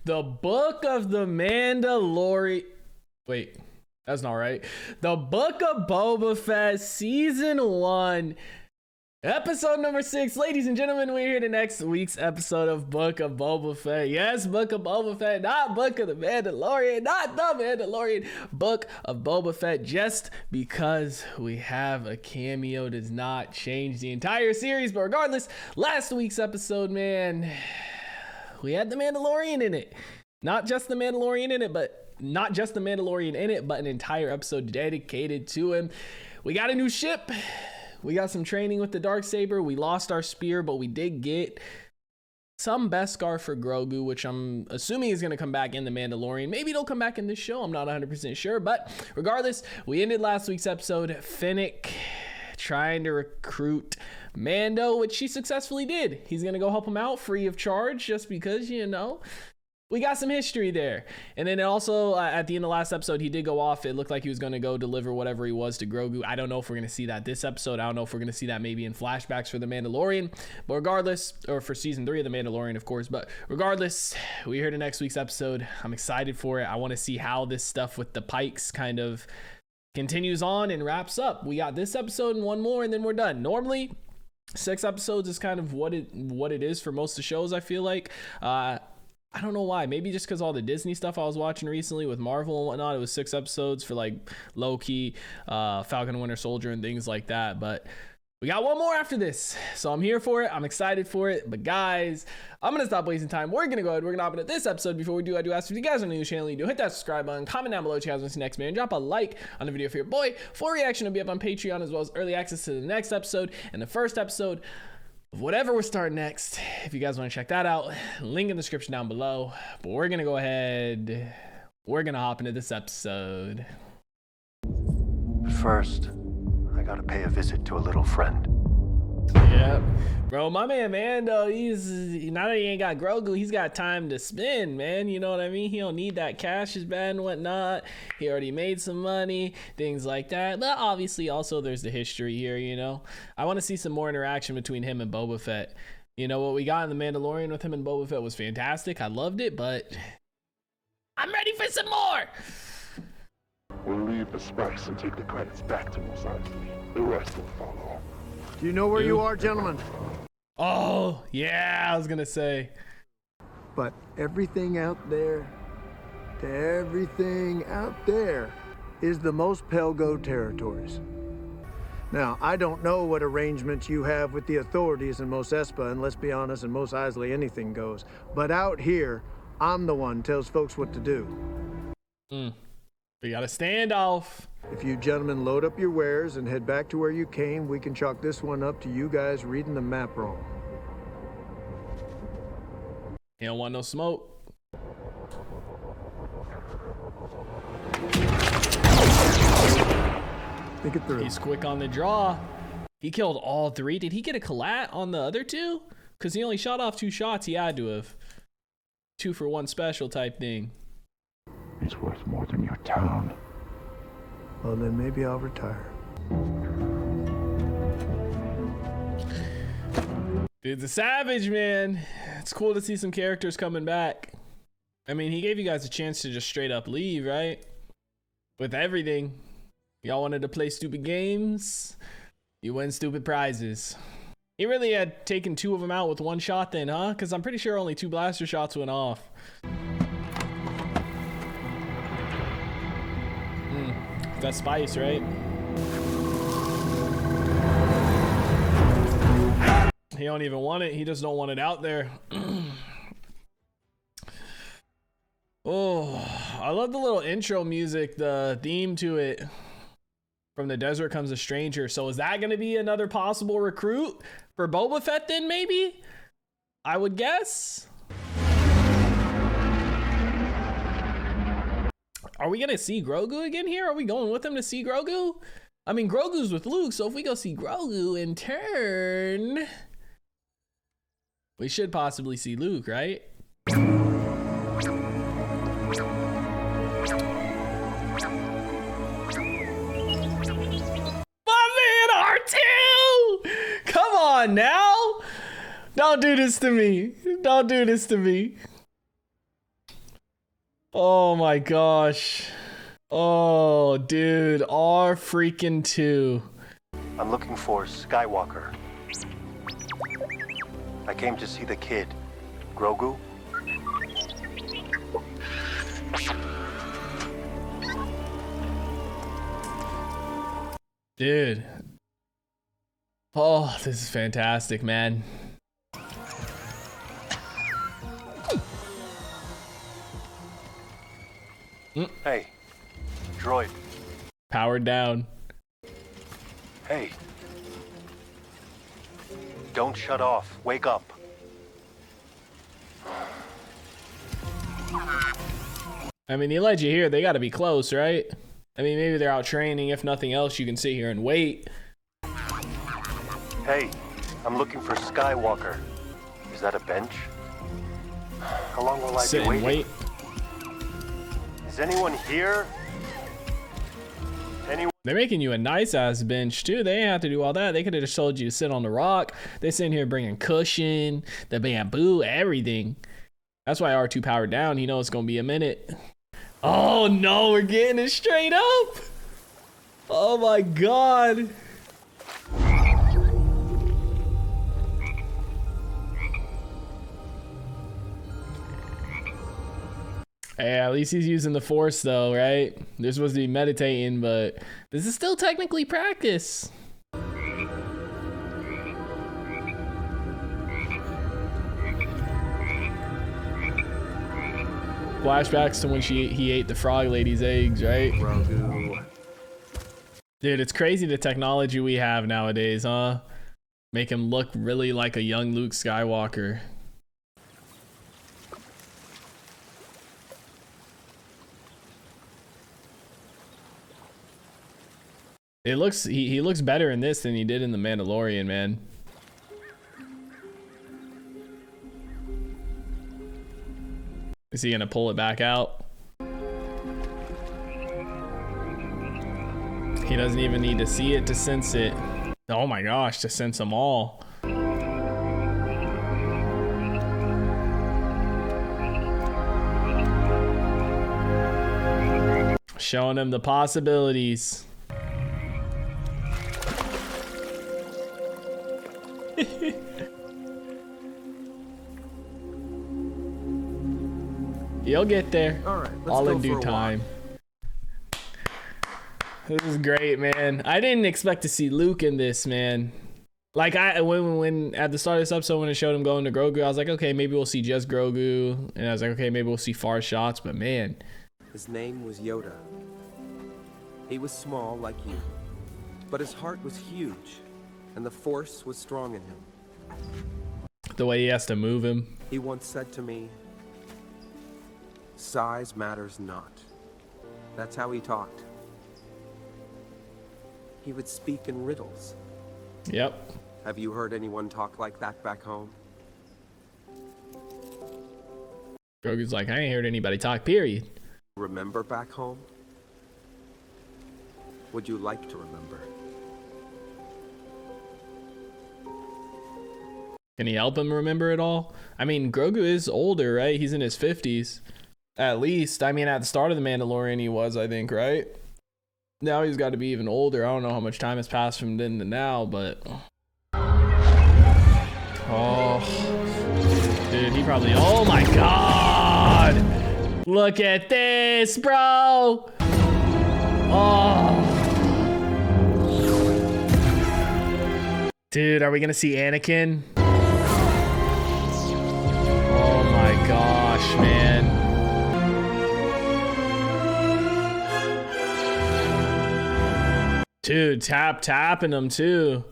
The Book of the Mandalorian. Wait, that's not right. The Book of Boba Fett, Season 1, Episode number 6. Ladies and gentlemen, we're here to next week's episode of Book of Boba Fett. Yes, Book of Boba Fett, not Book of the Mandalorian, not the Mandalorian. Book of Boba Fett. Just because we have a cameo does not change the entire series. But regardless, last week's episode, man, we had the Mandalorian in it. Not just the Mandalorian in it, but an entire episode dedicated to him. We got a new ship. We got some training with the Darksaber. We lost our spear, but we did get some Beskar for Grogu, which I'm assuming is going to come back in the Mandalorian. Maybe it'll come back in this show. I'm not 100% sure. But regardless, we ended last week's episode. Fennec trying to recruit Mando, which she successfully did. He's going to go help him out free of charge just because, you know, we got some history there. And then also at the end of last episode, he did go off. It looked like he was going to go deliver whatever he was to Grogu. I don't know if we're going to see that this episode. I don't know if we're going to see that maybe in flashbacks for the Mandalorian. But regardless, or for season 3 of the Mandalorian, of course. But regardless, we're here to next week's episode. I'm excited for it. I want to see how this stuff with the Pikes kind of continues on and wraps up. We got this episode and one more, and then we're done. Normally, 6 episodes is kind of what it is for most of the shows, I feel like. I don't know why. Maybe just because all the Disney stuff I was watching recently with Marvel and whatnot, it was 6 episodes for like Loki, Falcon and Winter Soldier and things like that. But we got one more after this. So I'm here for it. I'm excited for it. But guys, I'm going to stop wasting time. We're going to go ahead. We're going to hop into this episode. Before we do, I do ask if you guys are new to the channel, you do hit that subscribe button, comment down below what you guys want to see next, man. Drop a like on the video for your boy. Full reaction will be up on Patreon, as well as early access to the next episode and the first episode of whatever we're starting next. If you guys want to check that out, link in the description down below. But we're gonna go ahead, we're gonna hop into this episode. First, I gotta pay a visit to a little friend. Yep, bro, my man Mando, he's now that he ain't got Grogu, he's got time to spend, man. You know what I mean? He don't need that cash is bad and whatnot. He already made some money, things like that. But obviously also there's the history here, you know. I want to see some more interaction between him and Boba Fett. You know, what we got in the Mandalorian with him and Boba Fett was fantastic. I loved it, but I'm ready for some more. We'll leave the spice and take the credits back to Mos Eisley. The rest will follow. Do you know where you are, gentlemen? Oh, yeah, I was gonna say. But everything out there, is the most Pelgo territories. Now, I don't know what arrangements you have with the authorities in Mos Espa, and let's be honest, in Mos Eisley, anything goes. But out here, I'm the one tells folks what to do. We got a standoff. If you gentlemen load up your wares and head back to where you came, we can chalk this one up to you guys reading the map wrong. He don't want no smoke. Think it through. He's quick on the draw. He killed all 3. Did he get a collat on the other 2? Because he only shot off 2 shots. He had to have. 2 for 1 special type thing. He's worth more than your town. Well, then maybe I'll retire. Dude's a savage, man. It's cool to see some characters coming back. I mean, he gave you guys a chance to just straight up leave, right? With everything. Y'all wanted to play stupid games. You win stupid prizes. He really had taken 2 of them out with 1 shot then, huh? Because I'm pretty sure only 2 blaster shots went off. That's spice, right? He don't even want it. He just don't want it out there. Oh, I love the little intro music, the theme to it. From the desert comes a stranger. So is that going to be another possible recruit for Boba Fett then, maybe? I would guess. Are we going to see Grogu again here? Are we going with him to see Grogu? I mean, Grogu's with Luke, so if we go see Grogu in turn, we should possibly see Luke, right? My man, R2! Come on now! Don't do this to me. Don't do this to me. Oh my gosh. Oh, dude. R freaking 2. I'm looking for Skywalker. I came to see the kid. Grogu? Dude. Oh, this is fantastic, man. Hey, droid. Powered down. Hey. Don't shut off. Wake up. I mean, he led you here. They got to be close, right? I mean, maybe they're out training. If nothing else, you can sit here and wait. Hey, I'm looking for Skywalker. Is that a bench? How long will I Sit be and waiting? wait. Is anyone here? Anyone? They're making you a nice ass bench too. They didn't have to do all that. They could have just told you to sit on the rock. They sitting here bringing cushion, the bamboo, everything. That's why R2 powered down. He knows it's gonna be a minute. Oh no, we're getting it straight up. Oh my god. Hey, at least he's using the force though, right? They're supposed to be meditating, but this is still technically practice. Flashbacks to when he ate the frog lady's eggs, right? Grogu. Dude, it's crazy the technology we have nowadays, huh? Make him look really like a young Luke Skywalker. It looks he looks better in this than he did in The Mandalorian, man. Is he gonna pull it back out? He doesn't even need to see it to sense it. Oh my gosh, to sense them all. Showing him the possibilities. You'll get there. All right, let's all go in for due a time. This is great, man. I didn't expect to see Luke in this, man. Like when at the start of this episode when it showed him going to Grogu, I was like, okay, maybe we'll see just Grogu, and I was like, okay, maybe we'll see far shots, but man, His name was Yoda. He was small like you, but his heart was huge, and the Force was strong in him. the way he has to move him. He once said to me, "Size matters not." That's how he talked. He would speak in riddles. Yep. Have you heard anyone talk like that back home? Grogu's like, I ain't heard anybody talk, period. Remember back home? Would you like to remember? Can he help him remember it all? I mean, Grogu is older, right? He's in his 50s. At least. I mean, at the start of The Mandalorian, he was, I think, right? Now he's got to be even older. I don't know how much time has passed from then to now, but... Oh. Dude, he probably... Oh, my God! Look at this, bro! Oh. Dude, are we going to see Anakin? Oh, my gosh, man. Dude, tapping them too.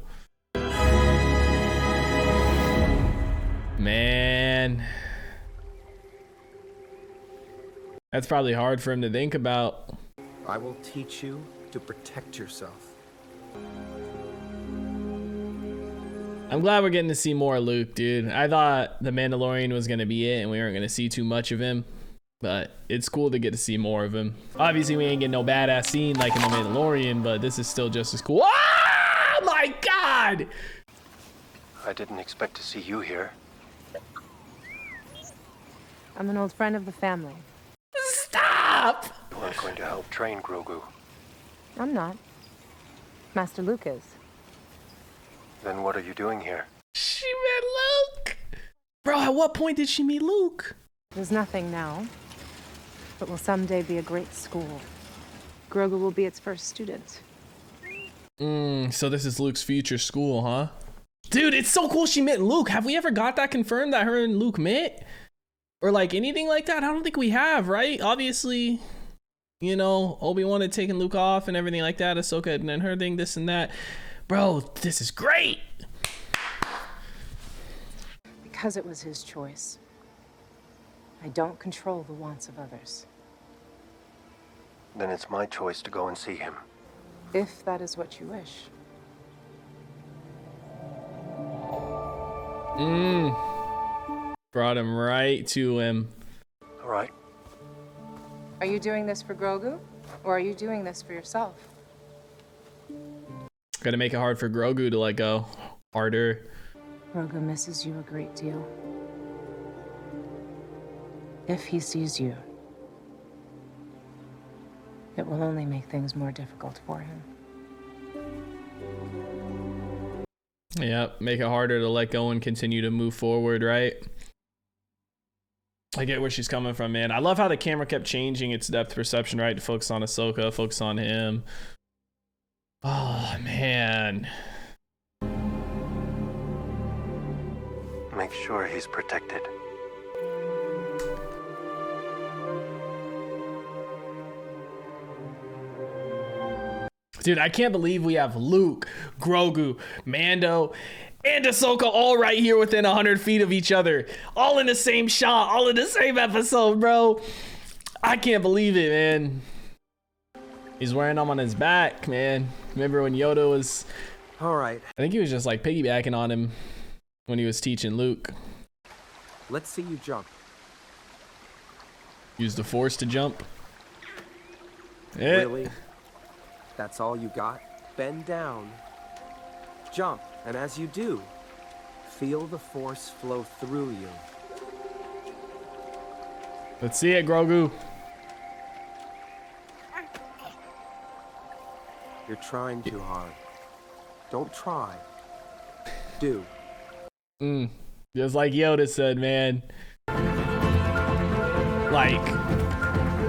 Man. That's probably hard for him to think about. I will teach you to protect yourself. I'm glad we're getting to see more Luke, dude. I thought The Mandalorian was going to be it and we weren't going to see too much of him. But it's cool to get to see more of him. Obviously, we ain't getting no badass scene like in The Mandalorian, but this is still just as cool. Oh my God! I didn't expect to see you here. I'm an old friend of the family. Stop! Stop! You aren't going to help train Grogu. I'm not. Master Luke is. Then what are you doing here? She met Luke. Bro, at what point did she meet Luke? There's nothing now, but will someday be a great school. Grogu will be its first student. So this is Luke's future school, huh? Dude, it's so cool she met Luke. Have we ever got that confirmed that her and Luke met? Or like anything like that? I don't think we have, right? Obviously, you know, Obi-Wan had taken Luke off and everything like that. Ahsoka and then her thing, this and that. Bro, this is great. Because it was his choice. I don't control the wants of others. Then it's my choice to go and see him. If that is what you wish. Brought him right to him. All right. Are you doing this for Grogu? Or are you doing this for yourself? Gotta make it hard for Grogu to let go. Harder. Grogu misses you a great deal. If he sees you, it will only make things more difficult for him. Yep, make it harder to let go and continue to move forward, right? I get where she's coming from, man. I love how the camera kept changing its depth perception, right? To focus on Ahsoka, focus on him. Oh, man. Make sure he's protected. Dude, I can't believe we have Luke, Grogu, Mando, and Ahsoka all right here within 100 feet of each other. All in the same shot, all in the same episode, bro. I can't believe it, man. He's wearing them on his back, man. Remember when Yoda was... All right, I think he was just like piggybacking on him when he was teaching Luke. let's see you jump. Use the Force to jump. Really? That's all you got? Bend down. Jump, and as you do, feel the Force flow through you. Let's see it, Grogu. You're trying too hard. Don't try. Do. Just like Yoda said, man. Like,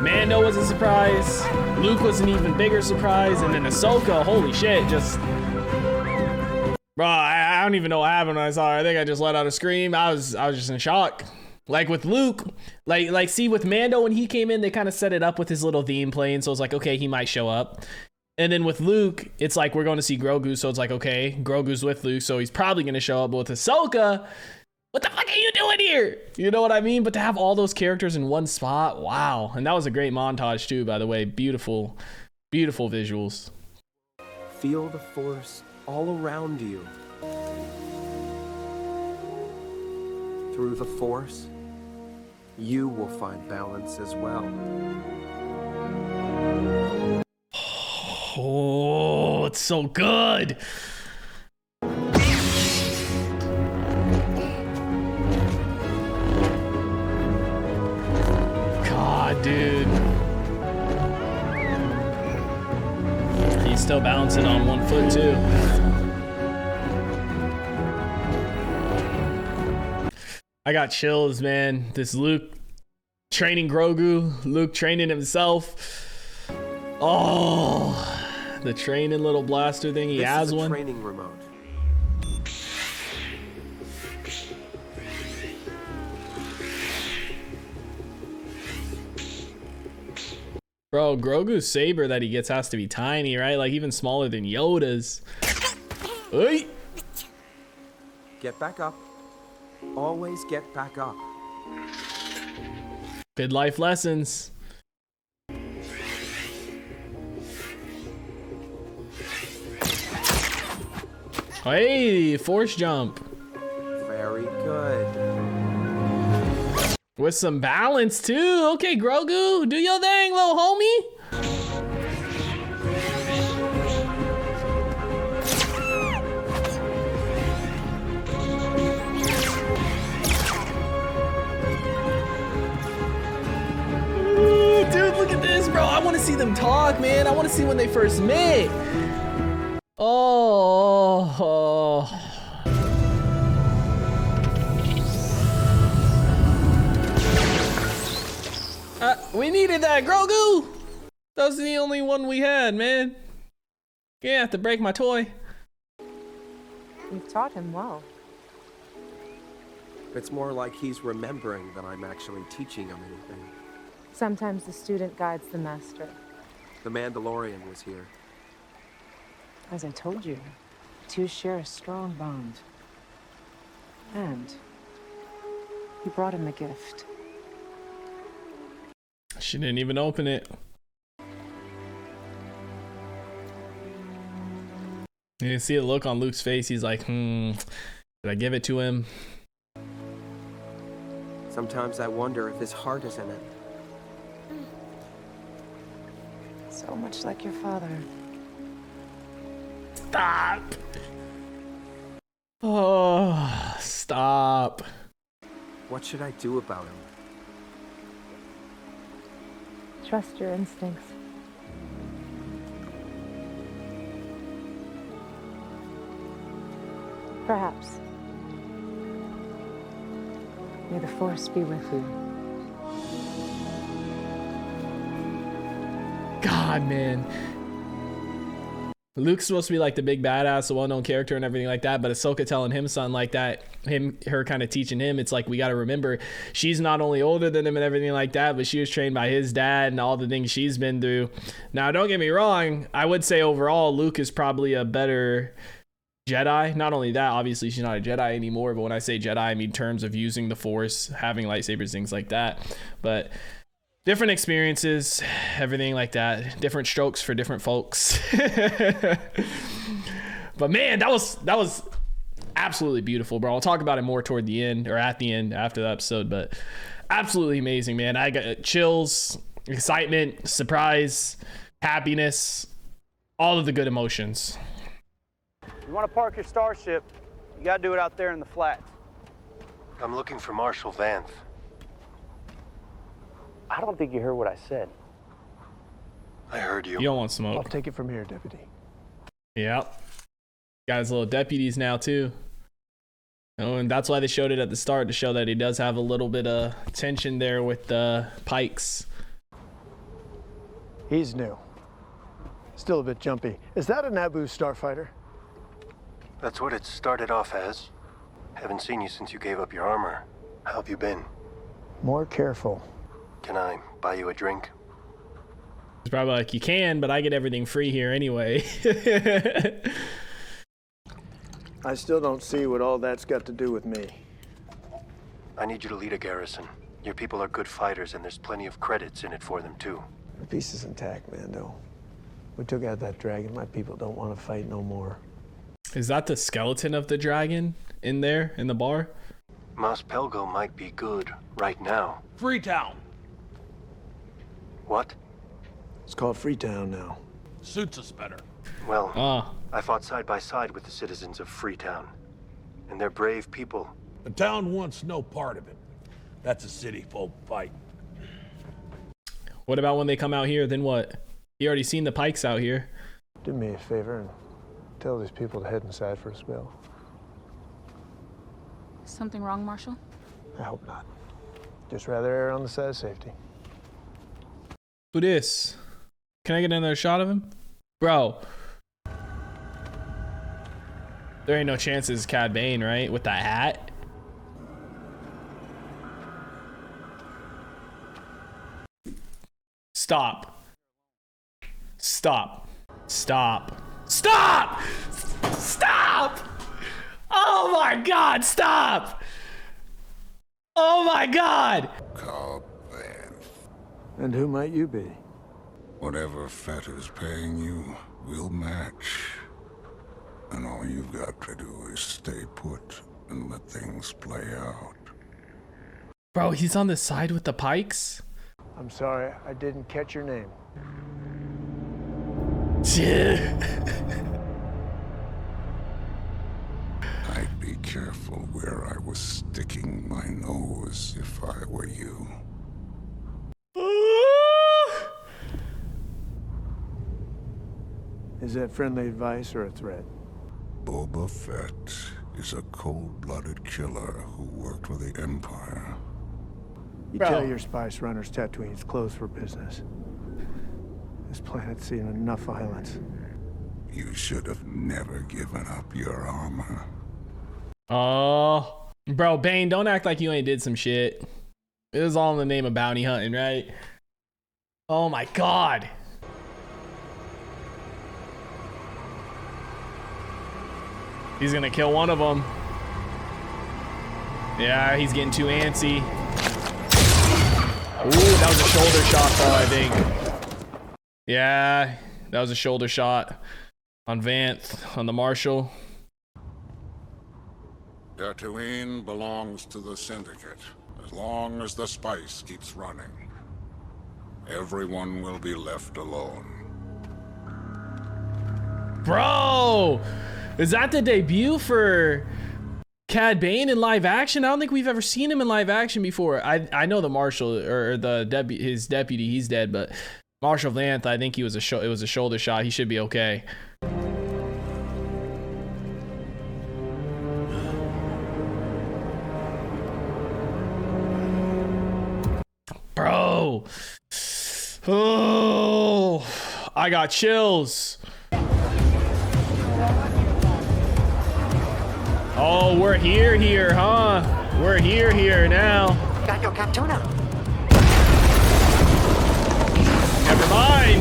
Mando was a surprise. Luke was an even bigger surprise. And then Ahsoka, holy shit, just... Bro, I don't even know what happened when I saw her. I think I just let out a scream. I was just in shock. Like with Luke, like see with Mando when he came in, they kind of set it up with his little theme playing. So it's like, okay, he might show up. And then with Luke, it's like, we're going to see Grogu. So it's like, okay, Grogu's with Luke. So he's probably going to show up. But with Ahsoka, what the fuck are you doing here? You know what I mean? But to have all those characters in one spot, wow. And that was a great montage too, by the way. Beautiful, beautiful visuals. Feel the Force all around you. Through the Force, you will find balance as well. Oh, it's so good. God, dude. He's still balancing on one foot, too. I got chills, man. This Luke training Grogu, Luke training himself. Oh, the training little blaster thing. He has This is a one. training remote. Bro, Grogu's saber that he gets has to be tiny, right? Like even smaller than Yoda's. Hey. Get back up. Always get back up. Good life lessons. Hey, force jump. Very good. With some balance too. Okay, Grogu, do your thing, little homie. Ooh, dude, look at this. see them talk, man. I want to see when they first met. Oh. We needed that, Grogu. That was the only one we had, man. Yeah, have to break my toy. You've taught him well. It's more like he's remembering than I'm actually teaching him anything. Sometimes the student guides the master. The Mandalorian was here. As I told you, the two share a strong bond. And you brought him a gift. She didn't even open it. You can see the look on Luke's face. He's like, did I give it to him? Sometimes I wonder if his heart is in it. So much like your father. Stop. Oh, stop. What should I do about him? Trust your instincts. Perhaps. May the Force be with you. God, man. Luke's supposed to be like the big badass, the well-known character and everything like that, but Ahsoka telling him something like that, her kind of teaching him, it's like, we got to remember, she's not only older than him and everything like that, but she was trained by his dad and all the things she's been through. Now, don't get me wrong, I would say overall, Luke is probably a better Jedi. Not only that, obviously she's not a Jedi anymore, but when I say Jedi, I mean in terms of using the Force, having lightsabers, things like that. But different experiences, everything like that. Different strokes for different folks. But man, that was absolutely beautiful, bro. I'll talk about it more toward the end, or at the end after the episode, but absolutely amazing, man. I got chills, excitement, surprise, happiness, all of the good emotions. You want to park your starship, you got to do it out there in the flats. I'm looking for Marshal Vanth. I don't think you heard what I said. I heard you. You don't want I'll smoke. take it from here, Deputy. Yep. Got his little deputies now too. Oh, and that's why they showed it at the start, to show that he does have a little bit of tension there with the Pikes. He's new. Still a bit jumpy. Is that a Naboo starfighter? That's what it started off as. Haven't seen you since you gave up your armor. How have you been? More careful. Can I buy you a drink? It's probably like, you can, but I get everything free here anyway. I still don't see what all that's got to do with me. I need you to lead a garrison. Your people are good fighters, and there's plenty of credits in it for them, too. The peace is intact, Mando. We took out that dragon. My people don't want to fight no more. Is that the skeleton of the dragon in there, in the bar? Mos Pelgo might be good right now. Freetown. What? It's called Freetown now. Suits us better. Well, I fought side by side with the citizens of Freetown. And they're brave people. The town wants no part of it. That's a city folk fight. What about when they come out here, then what? You already seen the Pikes out here. Do me a favor and tell these people to head inside for a spell. Something wrong, Marshal? I hope not. Just rather err on the side of safety. Who this? Can I get another shot of him? Bro. There ain't no chances Cad Bane, right? With that hat. Stop. Stop. Stop. Stop! Stop! Oh my God, stop! Oh my God! Carl Vanth. And who might you be? Whatever Fett is paying you, we'll match. And all you've got to do is stay put and let things play out. Bro, he's on the side with the Pikes? I'm sorry, I didn't catch your name. I'd be careful where I was sticking my nose if I were you. Is that friendly advice or a threat? Boba Fett is a cold-blooded killer who worked for the Empire. You Bro. tell your spice runners Tatooine's closed for business. This planet's seen enough violence. You should have never given up your armor. Oh, bro, Bane, don't act like you ain't did some shit. It was all in the name of bounty hunting, right? Oh my God. He's gonna kill one of them. Yeah, he's getting too antsy. Ooh, that was a shoulder shot though, I think. Yeah, that was a shoulder shot on Vanth, on the Marshal. Tatooine belongs to the Syndicate, as long as the spice keeps running. Everyone will be left alone. Bro, is that the debut for Cad Bane in live action? I don't think we've ever seen him in live action before. I know the Marshal or the his deputy, he's dead, but Marshal Vanth, I think it was a shoulder shot. He should be okay. Bro. Oh, I got chills. Oh, we're here, huh? We're here now. Got your Captuna. Never mind.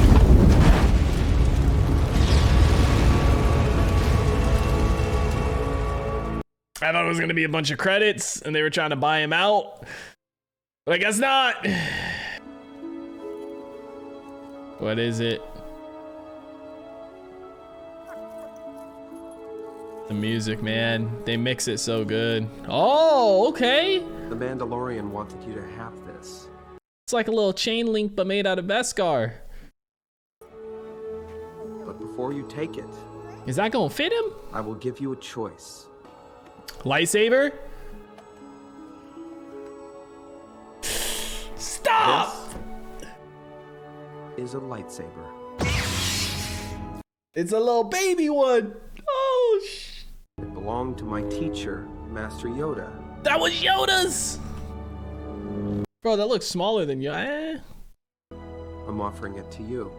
I thought it was gonna be a bunch of credits and they were trying to buy him out, but I guess not. What is it? The music, man. They mix it so good. Oh, okay. The Mandalorian wanted you to have this. It's like a little chain link, but made out of Beskar. But before you take it, Is that gonna fit him? I will give you a choice. Lightsaber? Stop! This is a lightsaber. It's a little baby one. Oh, It belonged to my teacher, Master Yoda. that was Yoda's. Bro, that looks smaller than you. I'm offering it to you.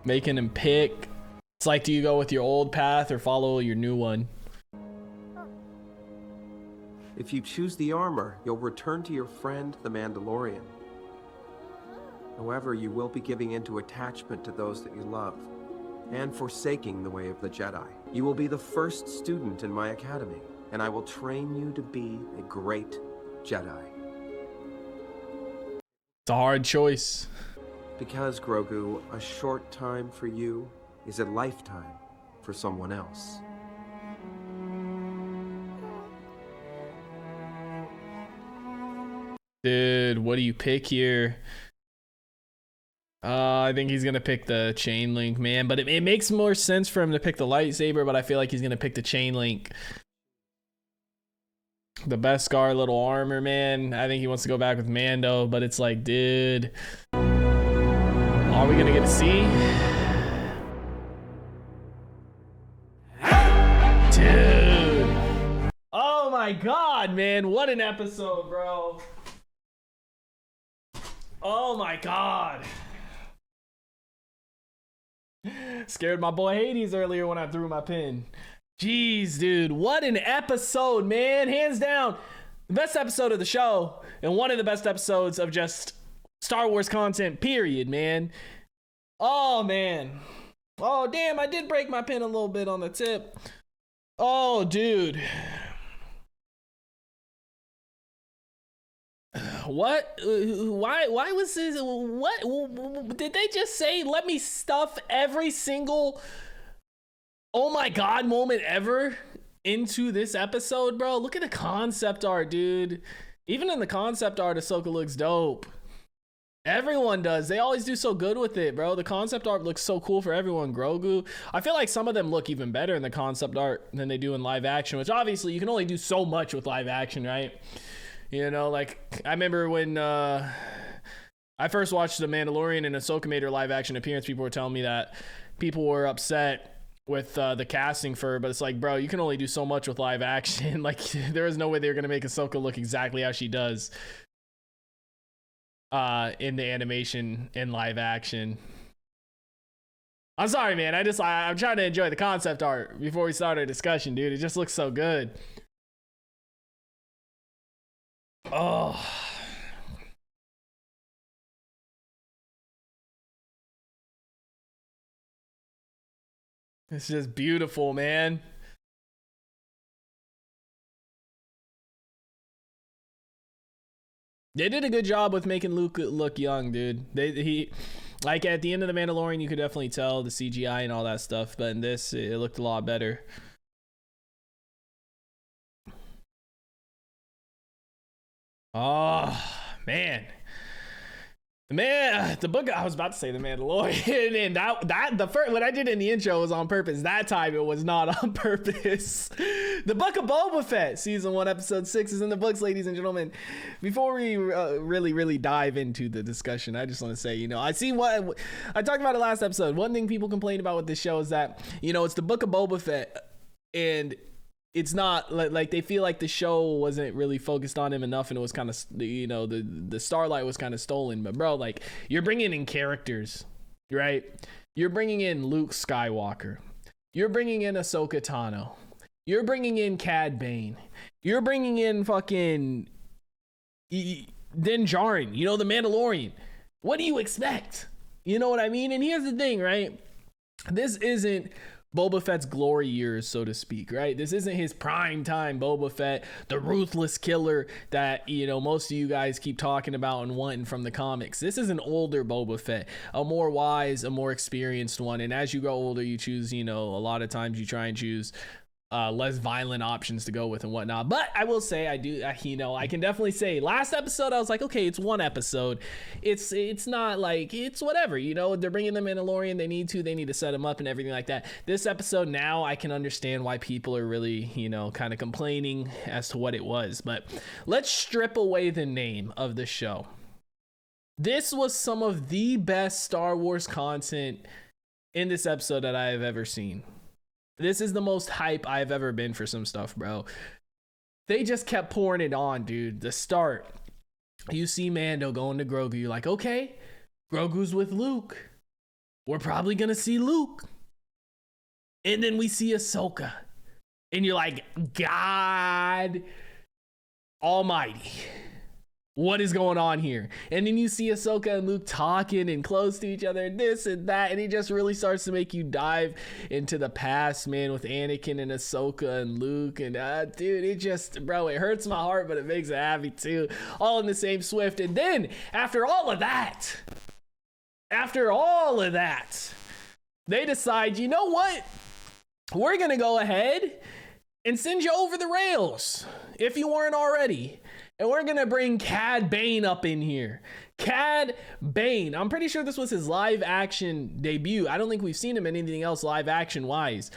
Making him pick. It's like, do you go with your old path or follow your new one? If you choose the armor, you'll return to your friend, the Mandalorian. However, you will be giving into attachment to those that you love, and forsaking the way of the Jedi. You will be the first student in my academy, and I will train you to be a great Jedi. It's a hard choice. Because, Grogu, a short time for you is a lifetime for someone else. Dude, what do you pick here? I think he's gonna pick the chain link, man. But it makes more sense for him to pick the lightsaber, but I feel like he's gonna pick the chain link. The Beskar little armor, man. I think he wants to go back with Mando, but it's like, dude, are we gonna get to see? Dude. Oh my God, man. What an episode, bro. Oh my God. Scared my boy Hades earlier when I threw my pin. Jeez, dude, what an episode, man. Hands down, the best episode of the show and one of the best episodes of just Star Wars content, period, man. Oh, man. Oh, damn, I did break my pin a little bit on the tip. Oh, dude. What? Why was this? What? Did they just say, let me stuff every single oh my God moment ever into this episode, bro? Look at the concept art, dude. Even in the concept art, Ahsoka looks dope. Everyone does. They always do so good with it, bro. The concept art looks so cool for everyone. Grogu. I feel like some of them look even better in the concept art than they do in live action, which obviously you can only do so much with live action, right? You know, like I remember when I first watched The Mandalorian and Ahsoka made her live action appearance. People were telling me that people were upset with the casting for her, but it's like, bro, you can only do so much with live action. Like, there is no way they're going to make Ahsoka look exactly how she does in the animation in live action. I'm sorry, man. I'm trying to enjoy the concept art before we start our discussion, dude. It just looks so good. Oh. It's just beautiful, man. They did a good job with making Luke look young, dude. He like at the end of The Mandalorian, you could definitely tell the CGI and all that stuff, but in this, it looked a lot better. Oh, man. The book, I was about to say The Mandalorian, and that the first, what I did in the intro was on purpose. That time it was not on purpose. The Book of Boba Fett, season 1, episode 6 is in the books, ladies and gentlemen. Before we really dive into the discussion, I just want to say, I see what I talked about it last episode. One thing people complain about with this show is that, it's the Book of Boba Fett, and it's not like they feel like the show wasn't really focused on him enough, and it was kind of, the starlight was kind of stolen. But bro, like, you're bringing in characters, right? You're bringing in Luke Skywalker. You're bringing in Ahsoka Tano. You're bringing in Cad Bane. You're bringing in fucking Din Djarin, the Mandalorian. What do you expect? You know what I mean? And here's the thing, right? This isn't Boba Fett's glory years, so to speak, right? This isn't his prime time Boba Fett, the ruthless killer that, most of you guys keep talking about and wanting from the comics. This is an older Boba Fett, a more wise, a more experienced one. And as you grow older, you choose, a lot of times you try and choose less violent options to go with and whatnot. But I will say, I can definitely say last episode I was like, okay, it's one episode, it's not like, it's whatever, they're bringing the Mandalorian, they need to set him up and everything like that. This episode, now I can understand why people are really kind of complaining as to what it was. But let's strip away the name of the show. This was some of the best Star Wars content in this episode that I have ever seen. This is the most hype I've ever been for some stuff, bro. They just kept pouring it on, dude. The start, you see Mando going to Grogu. You're like, okay, Grogu's with Luke. We're probably going to see Luke. And then we see Ahsoka. And you're like, God Almighty, what is going on here? And then you see Ahsoka and Luke talking and close to each other, and this and that, and he just really starts to make you dive into the past, man, with Anakin and Ahsoka and Luke, and dude, it just, bro, it hurts my heart, but it makes it happy too, all in the same swift. And then after all of that, they decide, you know what, we're gonna go ahead and send you over the rails if you weren't already. And we're going to bring Cad Bane up in here. Cad Bane. I'm pretty sure this was his live action debut. I don't think we've seen him in anything else live action wise.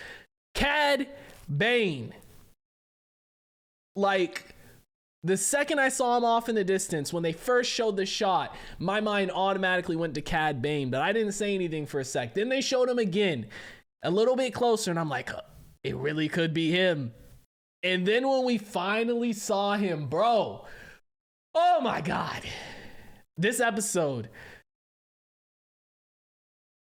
Cad Bane. Like, the second I saw him off in the distance, when they first showed the shot, my mind automatically went to Cad Bane, but I didn't say anything for a sec. Then they showed him again, a little bit closer, and I'm like, it really could be him. And then when we finally saw him, bro, oh my God, this episode.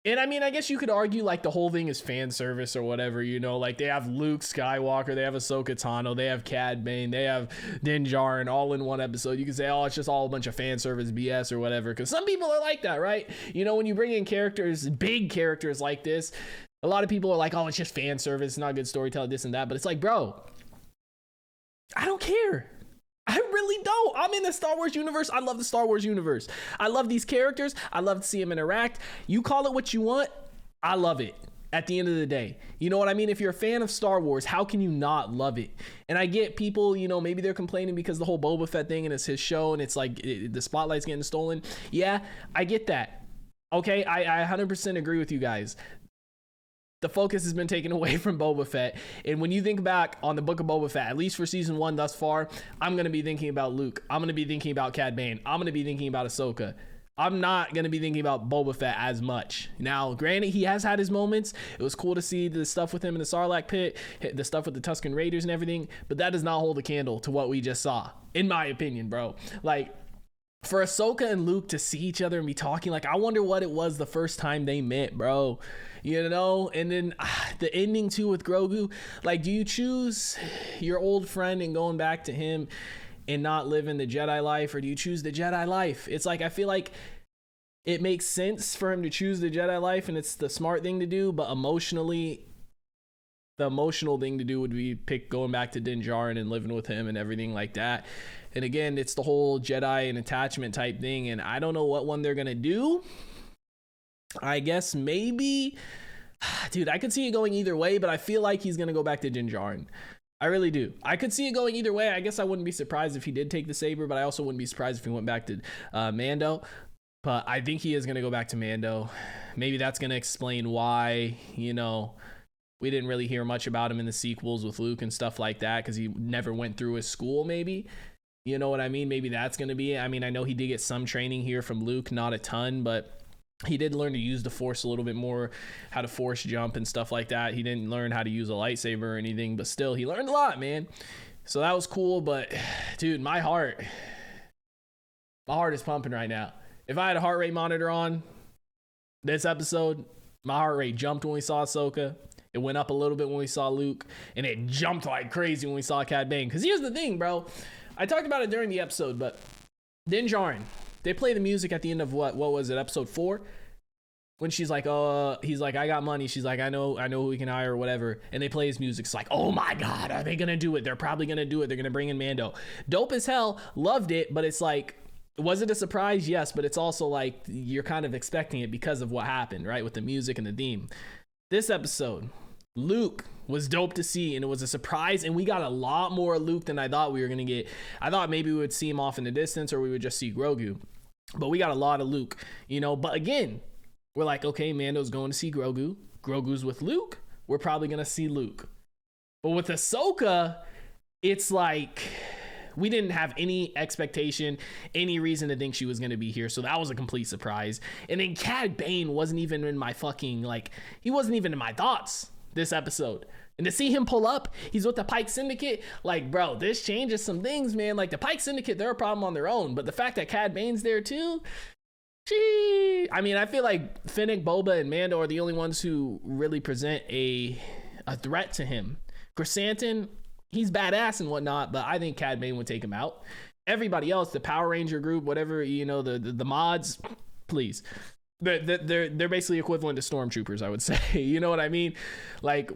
And I mean, I guess you could argue like the whole thing is fan service or whatever, like they have Luke Skywalker, they have Ahsoka Tano, they have Cad Bane, they have Din Djarin all in one episode. You can say, oh, it's just all a bunch of fan service BS or whatever, because some people are like that, right? When you bring in characters, big characters like this, a lot of people are like, oh, it's just fan service, not good storytelling, this and that. But it's like, bro, I don't care. I really don't. I'm in the Star Wars universe. I love the Star Wars universe. I love these characters. I love to see them interact. You call it what you want. I love it at the end of the day. You know what I mean? If you're a fan of Star Wars, how can you not love it? And I get people, maybe they're complaining because the whole Boba Fett thing and it's his show and it's like the spotlight's getting stolen. Yeah, I get that. Okay, I 100% agree with you guys. The focus has been taken away from Boba Fett. And when you think back on the Book of Boba Fett, at least for season 1 thus far, I'm going to be thinking about Luke. I'm going to be thinking about Cad Bane. I'm going to be thinking about Ahsoka. I'm not going to be thinking about Boba Fett as much. Now, granted, he has had his moments. It was cool to see the stuff with him in the Sarlacc pit, the stuff with the Tusken Raiders and everything, but that does not hold a candle to what we just saw, in my opinion, bro. Like, for Ahsoka and Luke to see each other and be talking, like, I wonder what it was the first time they met, bro. You know? And then the ending, too, with Grogu. Like, do you choose your old friend and going back to him and not living the Jedi life, or do you choose the Jedi life? It's like, I feel like it makes sense for him to choose the Jedi life, and it's the smart thing to do, but emotionally, the emotional thing to do would be going back to Din Djarin and living with him and everything like that. And again, it's the whole Jedi and attachment type thing, and I don't know what one they're gonna do. I guess maybe, dude, I could see it going either way, but I feel like he's gonna go back to Din Djarin. I really do. I could see it going either way. I guess I wouldn't be surprised if he did take the saber, but I also wouldn't be surprised if he went back to Mando. But I think he is going to go back to Mando. Maybe that's going to explain why, you know, we didn't really hear much about him in the sequels with Luke and stuff like that, because he never went through his school, maybe. You know what I mean? Maybe that's going to be it. I mean, I know he did get some training here from Luke, not a ton, but he did learn to use the Force a little bit more, how to Force jump and stuff like that. He didn't learn how to use a lightsaber or anything, but still, he learned a lot, man. So that was cool, but dude, my heart is pumping right now. If I had a heart rate monitor on this episode, my heart rate jumped when we saw Ahsoka. It went up a little bit when we saw Luke, and it jumped like crazy when we saw Cad Bane. Because here's the thing, bro. I talked about it during the episode, but Din Djarin, they play the music at the end of what was it, episode 4? When she's like, he's like, I got money. She's like, I know who we can hire or whatever. And they play his music. It's like, oh my God, are they going to do it? They're probably going to do it. They're going to bring in Mando. Dope as hell. Loved it. But it's like, was it a surprise? Yes. But it's also like, you're kind of expecting it because of what happened, right? With the music and the theme. This episode, Luke was dope to see, and it was a surprise, and we got a lot more Luke than I thought we were going to get. I thought maybe we would see him off in the distance, or we would just see Grogu. But we got a lot of Luke, you know. But again, we're like, okay, Mando's going to see Grogu. Grogu's with Luke. We're probably going to see Luke. But with Ahsoka, it's like we didn't have any expectation, any reason to think she was going to be here. So that was a complete surprise. And then Cad Bane wasn't even in my fucking, like, he wasn't even in my thoughts this episode. And to see him pull up, he's with the Pike Syndicate. Like, bro, this changes some things, man. Like, the Pike Syndicate, they're a problem on their own. But the fact that Cad Bane's there, too, gee. I mean, I feel like Fennec, Boba, and Mando are the only ones who really present a threat to him. Chrysanthemum, he's badass and whatnot, but I think Cad Bane would take him out. Everybody else, the Power Ranger group, whatever, you know, the mods, please. They're basically equivalent to stormtroopers, I would say. You know what I mean? Like,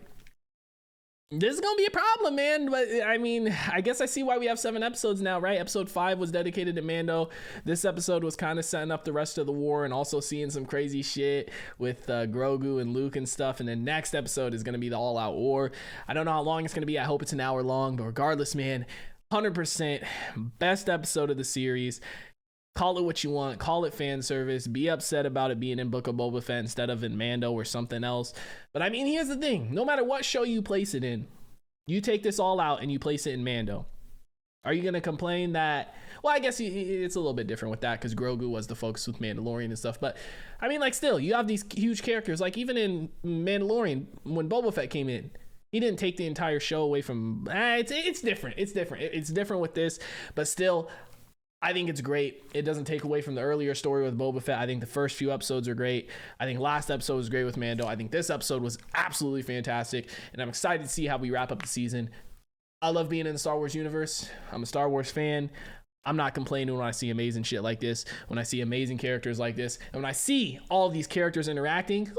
this is gonna be a problem, man. But I mean, I guess I see why we have 7 episodes now, right? Episode 5 was dedicated to Mando. This episode was kind of setting up the rest of the war and also seeing some crazy shit with Grogu and Luke and stuff. And then next episode is gonna be the all-out war. I don't know how long it's gonna be. I hope it's an hour long, but regardless, man, 100% best episode of the series. Call it what you want. Call it fan service. Be upset about it being in Book of Boba Fett instead of in Mando or something else. But I mean, here's the thing. No matter what show you place it in, you take this all out and you place it in Mando. Are you going to complain that... Well, I guess it's a little bit different with that because Grogu was the focus with Mandalorian and stuff. But, I mean, like, still, you have these huge characters. Like, even in Mandalorian, when Boba Fett came in, he didn't take the entire show away from... It's different. It's different. It's different with this. But still... I think it's great. It doesn't take away from the earlier story with Boba Fett. I think the first few episodes are great. I think last episode was great with Mando. I think this episode was absolutely fantastic, and I'm excited to see how we wrap up the season. I love being in the Star Wars universe. I'm a Star Wars fan. I'm not complaining when I see amazing shit like this, when I see amazing characters like this, and when I see all these characters interacting.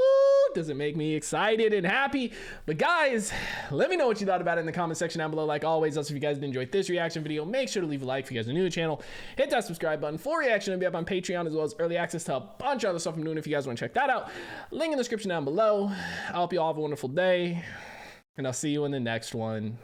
Does it make me excited and happy? But guys, let me know what you thought about it in the comment section down below. Like always, also if you guys enjoyed this reaction video, make sure to leave a like if you guys are new to the channel. Hit that subscribe button. Full reaction will be up on Patreon, as well as early access to a bunch of other stuff I'm doing if you guys want to check that out. Link in the description down below. I hope you all have a wonderful day, and I'll see you in the next one.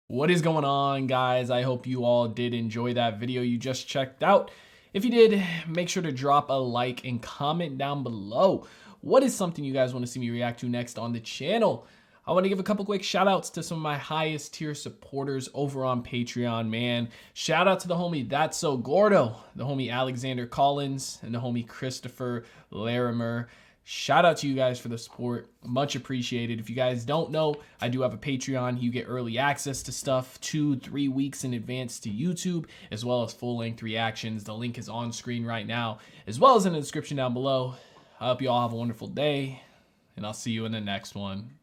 What is going on, guys? I hope you all did enjoy that video you just checked out. If you did, make sure to drop a like and comment down below. What is something you guys want to see me react to next on the channel? I want to give a couple quick shout outs to some of my highest tier supporters over on Patreon, man. Shout out to the homie That's So Gordo, the homie Alexander Collins, and the homie Christopher Larimer. Shout out to you guys for the support. Much appreciated. If you guys don't know, I do have a Patreon. You get early access to stuff 2-3 weeks in advance to YouTube, as well as full-length reactions. The link is on screen right now, as well as in the description down below. I hope you all have a wonderful day, and I'll see you in the next one.